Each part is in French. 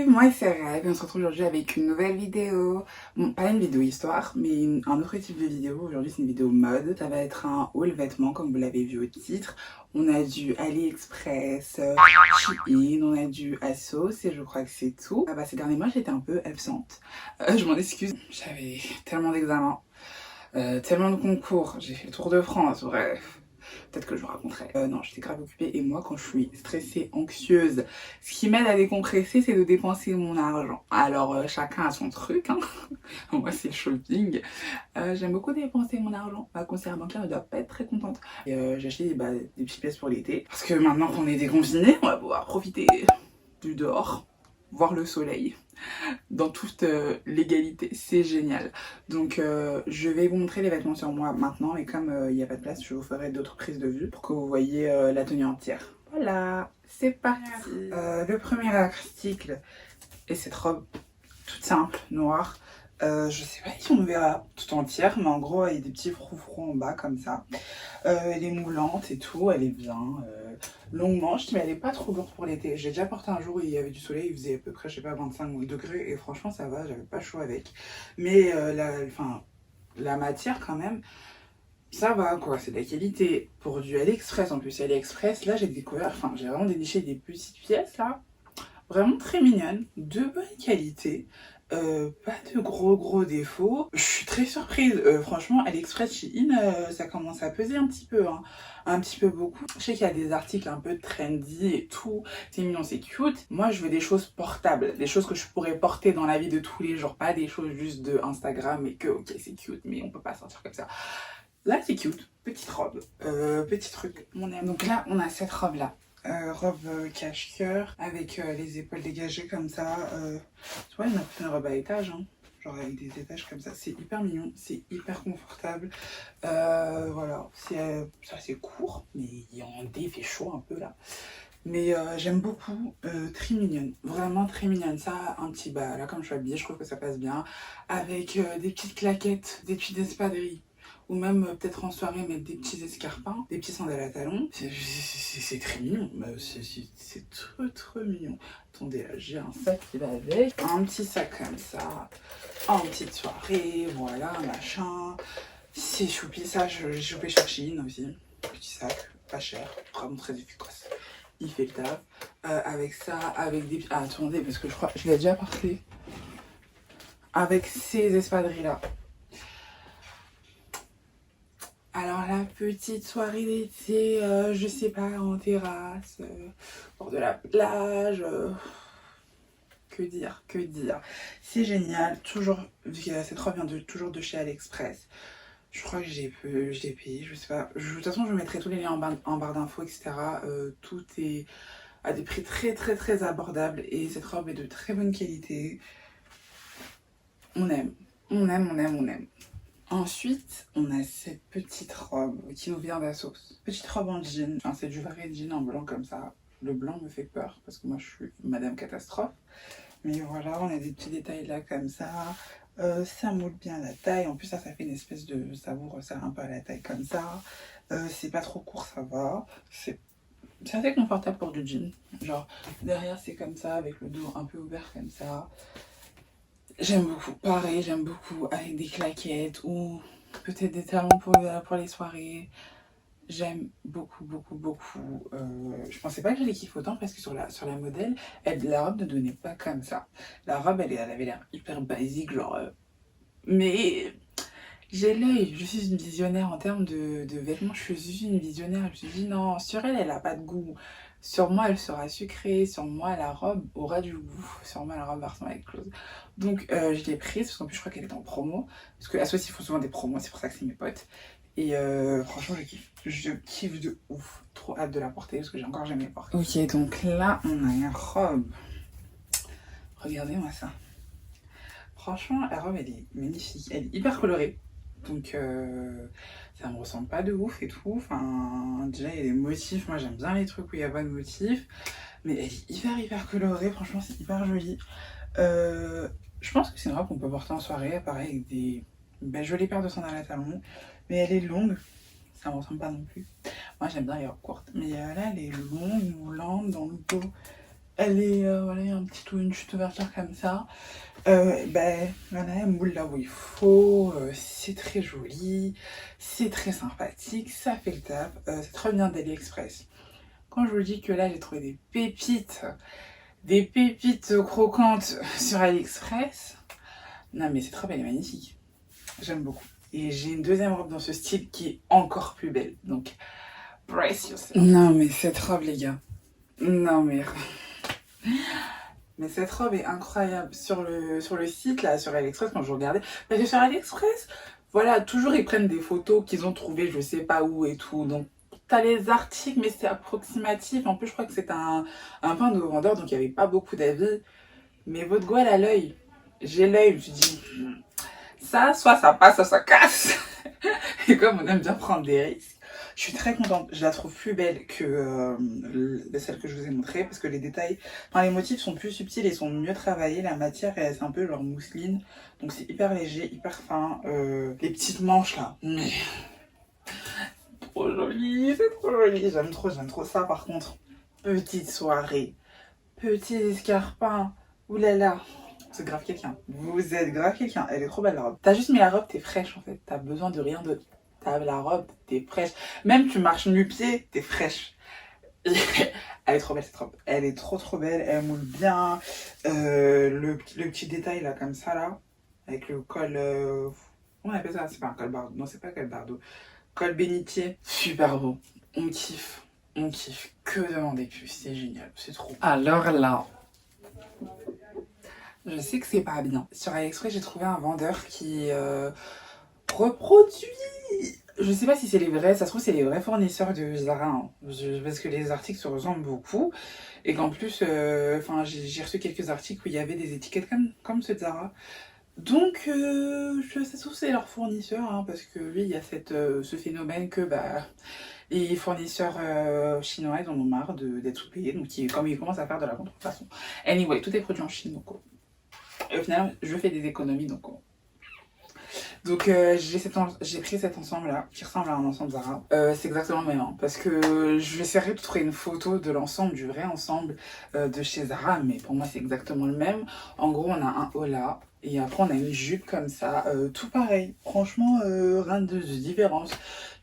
moi c'est Rêve et on se retrouve aujourd'hui avec une nouvelle vidéo. Bon, pas une vidéo histoire, mais un autre type de vidéo. Aujourd'hui c'est une vidéo mode. Ça va être un haul vêtements comme vous l'avez vu au titre. On a du AliExpress, Shein, on a du ASOS et je crois que c'est tout. Ah bah ces derniers mois j'étais un peu absente. Je m'en excuse. J'avais tellement d'examens, tellement de concours. J'ai fait le tour de France, bref. Peut-être que je vous raconterai. Non, j'étais grave occupée et moi, quand je suis stressée, anxieuse, ce qui m'aide à décompresser, c'est de dépenser mon argent. Alors, chacun a son truc, hein. Moi, c'est le shopping. J'aime beaucoup dépenser mon argent. Ma conseillère bancaire ne doit pas être très contente. Et j'ai acheté des petites pièces pour l'été. Parce que maintenant qu'on est déconfiné, on va pouvoir profiter du dehors, voir le soleil dans toute l'égalité, c'est génial. Donc je vais vous montrer les vêtements sur moi maintenant, et comme il n'y a pas de place, je vous ferai d'autres prises de vue pour que vous voyez la tenue entière. Voilà, c'est parti. Le premier article est cette robe toute simple, noire. Je sais pas si on verra tout entière, mais en gros, il y a des petits froufrous en bas comme ça. Elle est moulante et tout, elle est bien. Longue manche, mais elle est pas trop lourde pour l'été. J'ai déjà porté un jour où il y avait du soleil, il faisait à peu près, je sais pas, 25 degrés, et franchement, ça va, j'avais pas chaud avec. Mais la matière, quand même, ça va quoi, c'est de la qualité. Pour du AliExpress en plus, AliExpress, là, j'ai découvert, j'ai vraiment déniché des petites pièces là. Vraiment très mignonne, de bonne qualité, pas de gros défauts. Je suis très surprise, franchement AliExpress, Shein, ça commence à peser un petit peu, hein. Un petit peu beaucoup. Je sais qu'il y a des articles un peu trendy et tout, c'est mignon, c'est cute. Moi je veux des choses portables, des choses que je pourrais porter dans la vie de tous les jours, pas des choses juste de Instagram et que ok c'est cute mais on peut pas sortir comme ça. Là c'est cute, petite robe, petit truc, on aime. Donc là on a cette robe là. Robe cache-cœur avec les épaules dégagées comme ça. Tu vois, une robe à étages, hein, genre avec des étages comme ça. C'est hyper mignon, c'est hyper confortable. Voilà, c'est assez court, mais il fait chaud un peu là. Mais j'aime beaucoup, très mignonne, vraiment très mignonne. Ça, un petit bas, là comme je suis habillée, je trouve que ça passe bien. Avec des petites claquettes, des petites espadrilles. Ou même peut-être en soirée mettre des petits escarpins, des petits sandales à talons. C'est très mignon, c'est trop mignon. Attendez, là j'ai un sac qui va avec. Un petit sac comme ça, en petite soirée, voilà, machin. C'est choupi, ça j'ai chopé chez Shein aussi. Petit sac, pas cher, vraiment très efficace. Il fait le taf. Avec ça, avec des... Ah, attendez, parce que je crois que je l'ai déjà parlé. Avec ces espadrilles là. Alors la petite soirée d'été, je sais pas, en terrasse, bord de la plage, que dire, que dire. C'est génial, toujours, vu que cette robe vient toujours de chez AliExpress. Je crois que je l'ai payé, je sais pas. De toute façon, je mettrai tous les liens en barre d'infos, etc. Tout est à des prix très abordables et cette robe est de très bonne qualité. On aime, on aime, on aime, on aime. Ensuite, on a cette petite robe qui nous vient d'Assos. Petite robe en jean, enfin c'est du vrai jean en blanc comme ça. Le blanc me fait peur parce que moi je suis Madame Catastrophe. Mais voilà, on a des petits détails là comme ça. Ça moule bien la taille. En plus ça fait une espèce de... ça vous resserre un peu à la taille comme ça. C'est pas trop court, ça va. C'est assez confortable pour du jean. Genre derrière c'est comme ça avec le dos un peu ouvert comme ça. J'aime beaucoup, pareil, j'aime beaucoup avec des claquettes ou peut-être des talons pour les soirées. J'aime beaucoup. Je pensais pas que j'allais kiffer autant parce que sur la modèle, la robe ne donnait pas comme ça. La robe, elle avait l'air hyper basique, genre... Mais j'ai l'œil, je suis une visionnaire en termes de vêtements, je suis une visionnaire. Je me suis dit non, sur elle, elle a pas de goût. Sur moi, elle sera sucrée. Sur moi, la robe aura du goût. Sur moi, la robe va ressembler à quelque chose. Donc, je l'ai prise parce qu'en plus, je crois qu'elle est en promo. Parce qu'à Soi, ils font souvent des promos, c'est pour ça que c'est mes potes. Et franchement, je kiffe. Je kiffe de ouf. Trop hâte de la porter parce que j'ai encore jamais porté. Ok, donc là, on a une robe. Regardez-moi ça. Franchement, la robe, elle est magnifique. Elle est hyper colorée. Donc, ça me ressemble pas de ouf et tout. Enfin, déjà, il y a des motifs. Moi, j'aime bien les trucs où il y a pas de motifs. Mais elle est hyper colorée. Franchement, c'est hyper joli. Je pense que c'est une robe qu'on peut porter en soirée. Pareil, avec des jolies paires de sandales à talons. Mais elle est longue. Ça me ressemble pas non plus. Moi, j'aime bien les robes courtes. Mais là, elle est longue, moulante dans le dos. Elle est, voilà, il y a un petit ou une chute ouverture comme ça. Ben, voilà, elle moule là où il faut, c'est très joli, c'est très sympathique, ça fait le taf, c'est très bien d'AliExpress. Quand je vous dis que là j'ai trouvé des pépites croquantes sur AliExpress, non mais c'est trop belle et magnifique, j'aime beaucoup. Et j'ai une deuxième robe dans ce style qui est encore plus belle, donc brace yourself. Non mais cette robe les gars, non mais cette robe est incroyable sur le site, là, sur AliExpress, quand je regardais. Parce que sur AliExpress, voilà, toujours ils prennent des photos qu'ils ont trouvées, je sais pas où et tout. Donc, t'as les articles, mais c'est approximatif. En plus, je crois que c'est un point de vendeur, donc il n'y avait pas beaucoup d'avis. Mais votre gouelle a l'œil. J'ai l'œil, je me suis dit, ça, soit ça passe, soit ça casse. Et comme on aime bien prendre des risques, je suis très contente. Je la trouve plus belle que celle que je vous ai montrée parce que les détails, enfin les motifs sont plus subtils et sont mieux travaillés. La matière, c'est un peu genre mousseline, donc c'est hyper léger, hyper fin. Les petites manches là, trop joli, c'est trop joli. J'aime trop ça. Par contre, petite soirée, petit escarpin, oulala. C'est grave quelqu'un. Vous êtes grave quelqu'un. Elle est trop belle la robe. T'as juste mis la robe, t'es fraîche en fait. T'as besoin de rien d'autre. T'as la robe, t'es fraîche. Même tu marches nu-pied, t'es fraîche. Elle est trop belle cette robe. Elle est trop belle. Elle moule bien. Le petit détail là, comme ça là. Avec le col. Comment on appelle ça? C'est pas un col bardo. Non, c'est pas un col bardo. Col bénitier. Super beau. On kiffe. On kiffe. Que demander plus? C'est génial. C'est trop. Alors là. Je sais que c'est pas bien. Sur AliExpress, j'ai trouvé un vendeur qui reproduit. Je sais pas si c'est les vrais, ça se trouve c'est les vrais fournisseurs de Zara, hein. Parce que les articles se ressemblent beaucoup. Et qu'en plus, j'ai reçu quelques articles où il y avait des étiquettes comme ceux de Zara. Donc, ça se trouve c'est leur fournisseur, hein, parce que oui, il y a ce phénomène que les fournisseurs chinois ils en ont marre d'être sous-payés. Donc, comme ils commencent à faire de la contrefaçon. Anyway, tout est produit en Chine, donc. Et au final, je fais des économies, donc j'ai pris cet ensemble là qui ressemble à un ensemble Zara. C'est exactement le même, hein, parce que je vais essayer de trouver une photo de l'ensemble, du vrai ensemble de chez Zara, mais pour moi c'est exactement le même. En gros, on a un haut là et après on a une jupe comme ça, tout pareil. Franchement, rien de différence.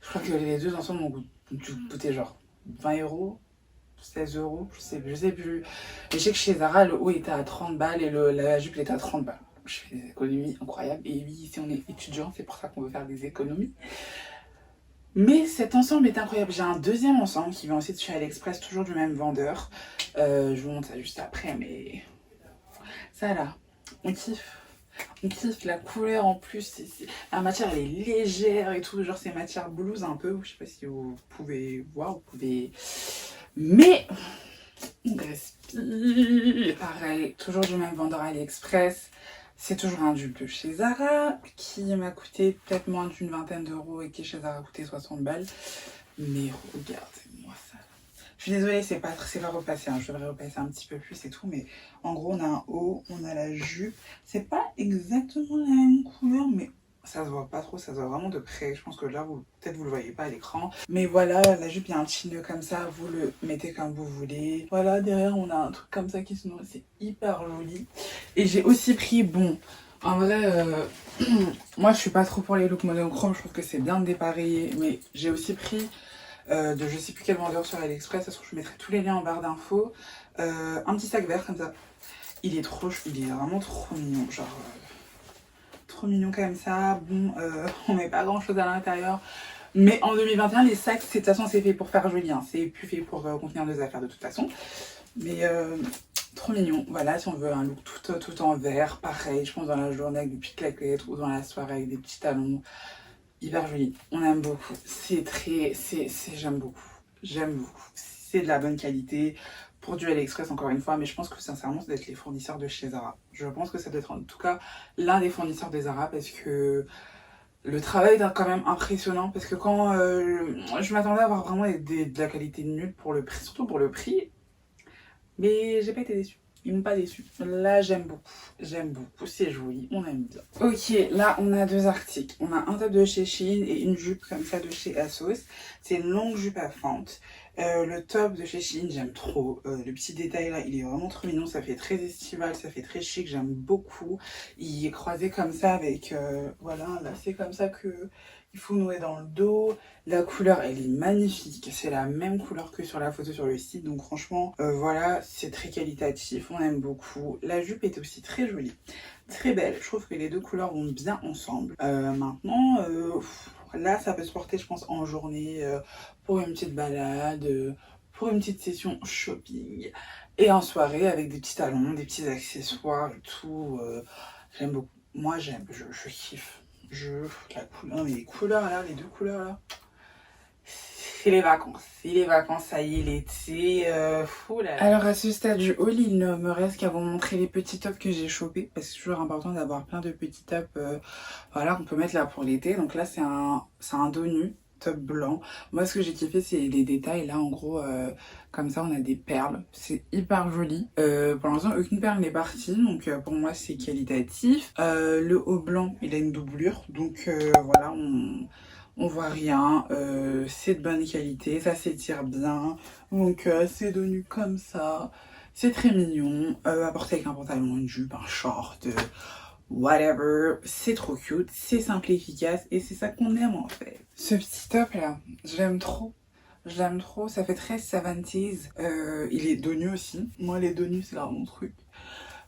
Je crois que les deux ensemble ont dû coûter genre 20 euros. 16 euros, je sais plus. Mais je sais que chez Zara, le haut était à 30 balles et la jupe était à 30 balles. Je fais des économies incroyables. Et oui, ici on est étudiant, c'est pour ça qu'on veut faire des économies. Mais cet ensemble est incroyable. J'ai un deuxième ensemble qui vient aussi de chez AliExpress, toujours du même vendeur. Je vous montre ça juste après, mais ça là, on kiffe. On kiffe la couleur en plus. La matière elle est légère et tout. Genre c'est matière blouse un peu. Je sais pas si vous pouvez voir, vous pouvez. Mais on respire. Pareil, toujours du même vendeur AliExpress. C'est toujours un dupe de chez Zara qui m'a coûté peut-être moins d'une vingtaine d'euros et qui chez Zara a coûté 60 balles. Mais regardez-moi ça. Je suis désolée, c'est pas repassé, hein. Je devrais repasser un petit peu plus et tout. Mais en gros, on a un haut, on a la jupe. C'est pas exactement la même couleur, mais ça se voit pas trop, ça se voit vraiment de près. Je pense que là, peut-être vous le voyez pas à l'écran. Mais voilà, la jupe, il y a un petit nœud comme ça, vous le mettez comme vous voulez. Voilà, derrière, on a un truc comme ça qui se noue, c'est hyper joli. Et j'ai aussi pris, bon, en vrai, moi, je suis pas trop pour les looks monochromes, je trouve que c'est bien de dépareiller. Mais j'ai aussi pris, de je sais plus quel vendeur sur AliExpress, ça se trouve, je mettrai tous les liens en barre d'infos. Un petit sac vert comme ça. Il est vraiment trop mignon, genre... trop mignon comme ça. Bon, on met pas grand chose à l'intérieur. Mais en 2021, les sacs, de toute façon, c'est fait pour faire joli, hein. C'est plus fait pour contenir des affaires de toute façon. Mais trop mignon. Voilà, si on veut un look tout en vert, pareil, je pense dans la journée avec des petites claquettes ou dans la soirée avec des petits talons. Hyper joli. On aime beaucoup. J'aime beaucoup. J'aime beaucoup. C'est de la bonne qualité. Pour du AliExpress encore une fois, mais je pense que sincèrement ça doit être les fournisseurs de chez Zara. Je pense que ça doit être en tout cas l'un des fournisseurs de Zara parce que le travail est quand même impressionnant parce que quand je m'attendais à avoir vraiment de la qualité nulle pour le prix, surtout pour le prix, mais j'ai pas été déçue. il m'a pas déçu. Là, j'aime beaucoup, c'est joli, on aime bien. Ok, là, on a deux articles. On a un top de chez Shein et une jupe comme ça de chez ASOS. C'est une longue jupe à fente. Le top de chez Shein, j'aime trop. Le petit détail là, il est vraiment trop mignon. Ça fait très estival, ça fait très chic, j'aime beaucoup. Il est croisé comme ça avec... voilà, là, c'est comme ça que il faut nouer dans le dos. La couleur, elle est magnifique. C'est la même couleur que sur la photo sur le site. Donc franchement, voilà, c'est très qualitatif. On aime beaucoup. La jupe est aussi très jolie. Très belle. Je trouve que les deux couleurs vont bien ensemble. Maintenant, là, ça peut se porter, je pense, en journée pour une petite balade, pour une petite session shopping. Et en soirée avec des petits talons, des petits accessoires et tout. J'aime beaucoup. Moi, j'aime. Je kiffe. La couleur, non, mais les couleurs là, les deux couleurs là. C'est les vacances. C'est les vacances, ça y est, l'été. Alors à ce stade du haul, il ne me reste qu'à vous montrer les petits tops que j'ai chopés. Parce que c'est toujours important d'avoir plein de petits tops voilà, qu'on peut mettre là pour l'été. Donc là, c'est un dos nu, top blanc. Moi, ce que j'ai kiffé, c'est les détails. Là, en gros, comme ça, on a des perles. C'est hyper joli. Pour l'instant, aucune perle n'est partie. Donc pour moi, c'est qualitatif. Le haut blanc, il a une doublure. Donc voilà, on voit rien, c'est de bonne qualité, ça s'étire bien, donc c'est dos nu comme ça, c'est très mignon, à porter avec un pantalon, une jupe, un short, whatever, c'est trop cute, c'est simple et efficace et c'est ça qu'on aime en fait. Ce petit top là, je l'aime trop. Je l'aime trop, ça fait très 70s, il est dos nu aussi, moi les dos nus c'est là mon truc.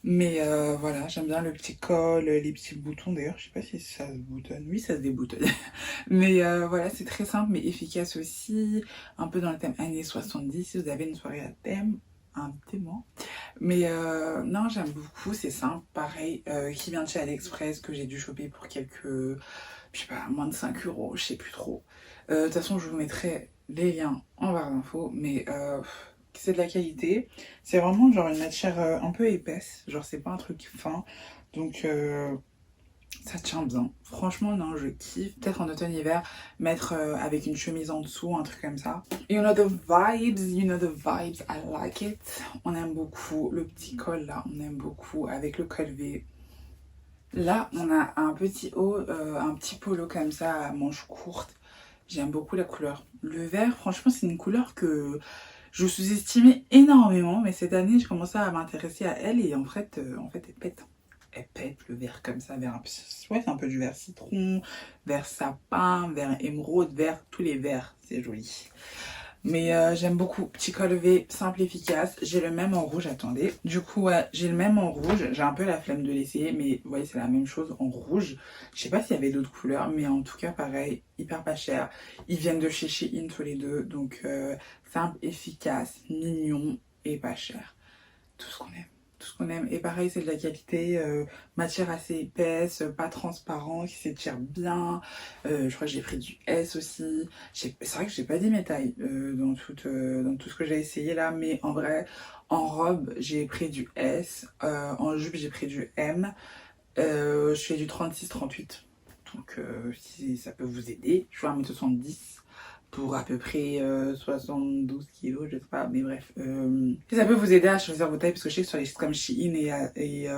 Mais voilà, j'aime bien le petit col, les petits boutons. D'ailleurs, je sais pas si ça se boutonne. Oui, ça se déboutonne. Mais voilà, c'est très simple mais efficace aussi. Un peu dans le thème années 70. Si vous avez une soirée à thème, invitez-moi. Mais non, j'aime beaucoup. C'est simple. Pareil, qui vient de chez AliExpress que j'ai dû choper pour quelques, je sais pas, moins de 5 euros. Je sais plus trop. De toute façon, je vous mettrai les liens en barre d'infos. Mais c'est de la qualité. C'est vraiment genre une matière un peu épaisse. Genre c'est pas un truc fin. Donc ça tient bien. Franchement non, je kiffe. Peut-être en automne-hiver, mettre avec une chemise en dessous, un truc comme ça. You know the vibes, I like it. On aime beaucoup le petit col là, on aime beaucoup avec le col V. Là, on a un petit haut, un petit polo comme ça à manches courtes. J'aime beaucoup la couleur. Le vert, franchement, c'est une couleur que je sous-estimais énormément, mais cette année, j'ai commencé à m'intéresser à elle et en fait, elle pète. Elle pète le vert comme ça, vert, ouais, c'est un peu du vert citron, vert sapin, vert émeraude, vert, tous les verts, c'est joli. Mais j'aime beaucoup. Petit col V, simple, efficace. J'ai le même en rouge, attendez. Du coup, ouais, j'ai le même en rouge. J'ai un peu la flemme de l'essayer, mais vous voyez, c'est la même chose en rouge. Je sais pas s'il y avait d'autres couleurs, mais en tout cas, pareil, hyper pas cher. Ils viennent de chez Shein tous les deux. Donc, simple, efficace, mignon et pas cher. Tout ce qu'on aime. Tout ce qu'on aime. Et pareil, c'est de la qualité, matière assez épaisse, pas transparent, qui s'étire bien. Je crois que j'ai pris du S aussi. C'est vrai que j'ai pas dit mes tailles dans tout ce que j'ai essayé là, mais en vrai, en robe, j'ai pris du S. En jupe, j'ai pris du M. Je fais du 36-38. Donc, si ça peut vous aider, je fais 1m70 pour à peu près 72 kilos, je sais pas, mais bref. Si ça peut vous aider à choisir vos tailles, parce que je sais que sur les sites comme Shein et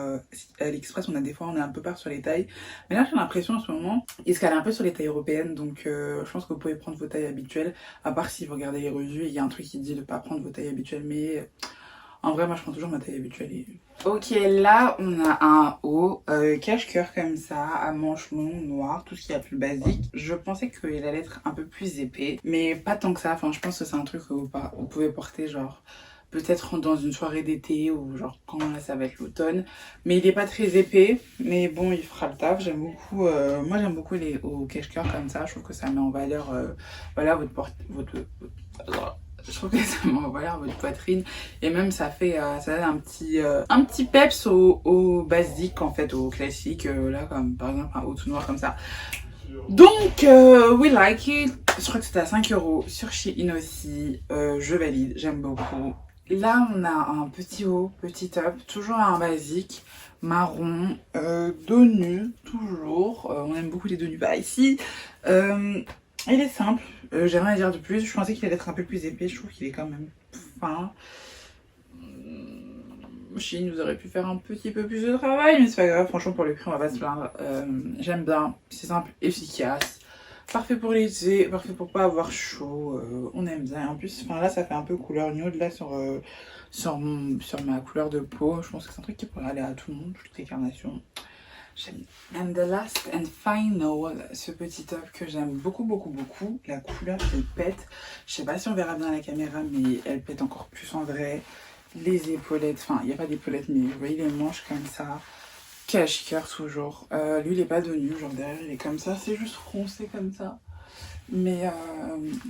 AliExpress, des fois on est un peu peur sur les tailles. Mais là j'ai l'impression en ce moment, ils se calent un peu sur les tailles européennes, donc je pense que vous pouvez prendre vos tailles habituelles, à part si vous regardez les revues, il y a un truc qui dit de pas prendre vos tailles habituelles, mais en vrai moi je prends toujours ma taille habituelle. Ok, là on a un haut cache-cœur comme ça, à manches longues, noir, tout ce qui est plus basique. Je pensais qu'il allait être un peu plus épais, mais pas tant que ça. Enfin, je pense que c'est un truc que vous pouvez porter genre peut-être dans une soirée d'été ou genre quand là ça va être l'automne. Mais il est pas très épais, mais bon il fera le taf. J'aime beaucoup, moi j'aime beaucoup les hauts cache-cœur comme ça. Je trouve que ça met en valeur voilà je trouve que ça met en valeur votre poitrine et même ça fait ça donne un petit peps au basique en fait, au classique là, comme par exemple un haut tout noir comme ça. Donc we like it. Je crois que c'était à 5 euros sur Shein aussi. Je valide, j'aime beaucoup. Là on a un petit haut, petit top, toujours un basique marron, dos nu toujours. On aime beaucoup les dos nus par ici. Il est simple, j'aimerais dire de plus. Je pensais qu'il allait être un peu plus épais, je trouve qu'il est quand même fin. Shein, vous aurez pu faire un petit peu plus de travail, mais c'est pas grave, franchement pour le prix on va pas se plaindre. J'aime bien, c'est simple, efficace, parfait pour l'été, parfait pour pas avoir chaud, on aime bien. En plus, enfin là ça fait un peu couleur nude là sur ma couleur de peau, je pense que c'est un truc qui pourrait aller à tout le monde, toutes les carnations. J'aime. And the last and final, ce petit top que j'aime beaucoup, beaucoup, beaucoup. La couleur, elle pète. Je sais pas si on verra bien à la caméra, mais elle pète encore plus en vrai. Les épaulettes, enfin, il n'y a pas d'épaulettes, mais vous voyez les manches comme ça. Cache-cœur toujours. Lui, il est pas de nu, genre derrière, il est comme ça. C'est juste foncé comme ça. Mais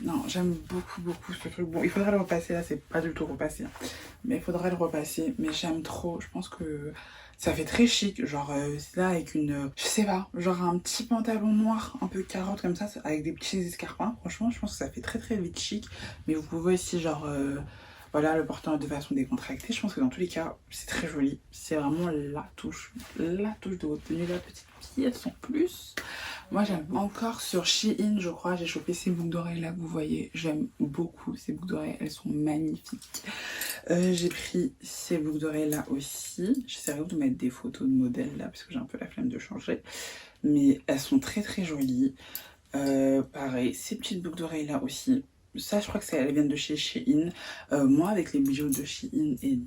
non, j'aime beaucoup, beaucoup ce truc. Bon, il faudra le repasser, là, c'est pas du tout repassé. Mais il faudra le repasser. Mais j'aime trop, je pense que ça fait très chic. Genre, c'est là avec une, je sais pas, genre un petit pantalon noir, un peu carotte comme ça, avec des petits escarpins. Franchement, je pense que ça fait très très vite chic. Mais vous pouvez aussi, genre, voilà, le porter de façon décontractée. Je pense que dans tous les cas, c'est très joli. C'est vraiment la touche de votre tenue, la petite pièce en plus. Moi j'aime encore sur Shein, je crois, j'ai chopé ces boucles d'oreilles là que vous voyez. J'aime beaucoup ces boucles d'oreilles, elles sont magnifiques. J'ai pris ces boucles d'oreilles là aussi. J'essaierai de mettre des photos de modèles là parce que j'ai un peu la flemme de changer. Mais elles sont très très jolies. Pareil, ces petites boucles d'oreilles là aussi. Ça, je crois que elles viennent de chez Shein. Moi, avec les bijoux de Shein et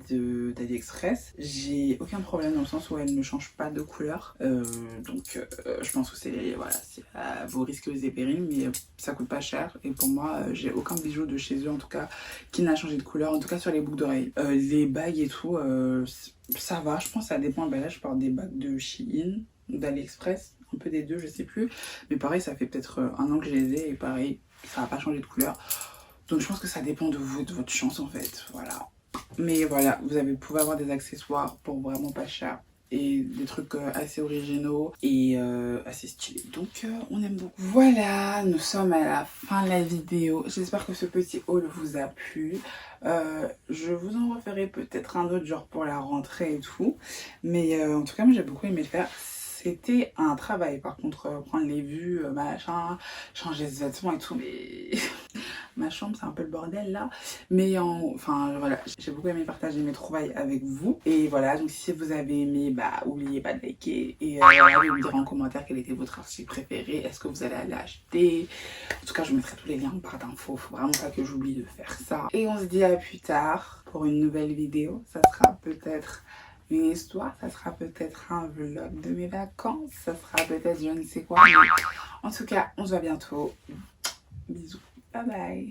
d'AliExpress, j'ai aucun problème dans le sens où elles ne changent pas de couleur. Je pense que c'est voilà, à vos risques et périls, mais ça coûte pas cher. Et pour moi, j'ai aucun bijou de chez eux, en tout cas, qui n'a changé de couleur. En tout cas, sur les boucles d'oreilles. Les bagues et tout, ça va. Je pense que ça dépend. Ben là, je parle des bagues de Shein, d'AliExpress, un peu des deux, je sais plus. Mais pareil, ça fait peut-être un an que je les ai et pareil, ça n'a pas changé de couleur. Donc je pense que ça dépend de vous, de votre chance en fait, voilà. Mais voilà, vous pouvez avoir des accessoires pour vraiment pas cher et des trucs assez originaux et assez stylés. Donc on aime beaucoup. Voilà, nous sommes à la fin de la vidéo. J'espère que ce petit haul vous a plu. Je vous en referai peut-être un autre genre pour la rentrée et tout. Mais en tout cas, moi j'ai beaucoup aimé le faire. C'était un travail par contre, prendre les vues, machin, changer de vêtements et tout, mais ma chambre c'est un peu le bordel là. Mais enfin voilà, j'ai beaucoup aimé partager mes trouvailles avec vous. Et voilà, donc si vous avez aimé, bah oubliez pas de liker et allez me dire en commentaire quel était votre article préféré, est-ce que vous allez aller acheter. En tout cas, je vous mettrai tous les liens en barre d'infos, faut vraiment pas que j'oublie de faire ça. Et on se dit à plus tard pour une nouvelle vidéo, ça sera peut-être une histoire, ça sera peut-être un vlog de mes vacances, ça sera peut-être je ne sais quoi. Mais en tout cas, on se voit bientôt. Bisous. Bye bye.